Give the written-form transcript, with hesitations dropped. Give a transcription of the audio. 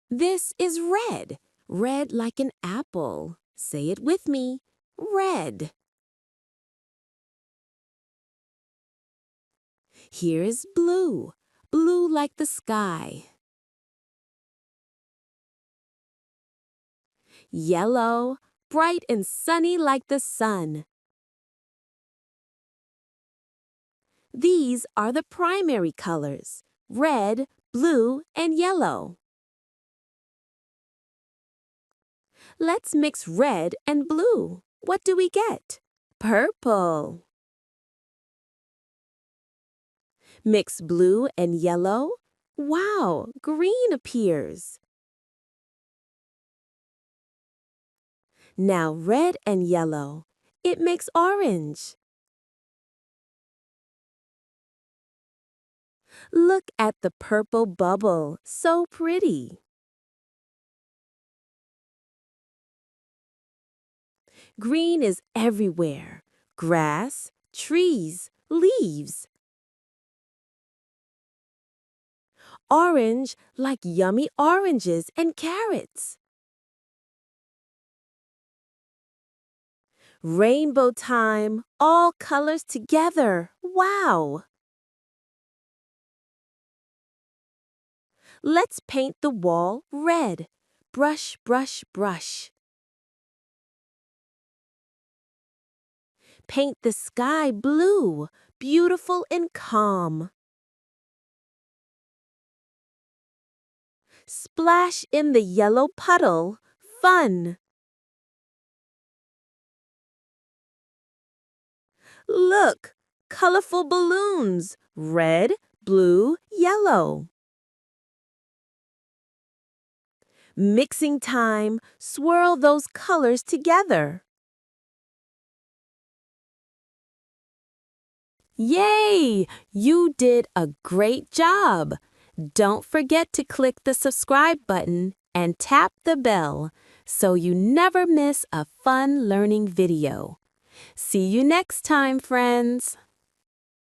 This is red. Red like an apple. Say it with me. Red. Here is blue. Blue like the sky. Yellow. Bright and sunny like the sun. These are the primary colors. Red, blue, and yellow. Let's mix red and blue. What do we get? Purple. Mix blue and yellow. Wow, green appears. Now red and yellow. It makes orange. Look at the purple bubble, so pretty. Green is everywhere. Grass, trees, leaves. Orange like yummy oranges and carrots. Rainbow time, all colors together. Wow! Let's paint the wall red. Brush, brush, brush. Paint the sky blue, beautiful and calm. Splash in the yellow puddle, fun. Look, colorful balloons, red, blue, yellow. Mixing time, swirl those colors together. Yay! You did a great job! Don't forget to click the subscribe button and tap the bell so you never miss a fun learning video. See you next time, friends!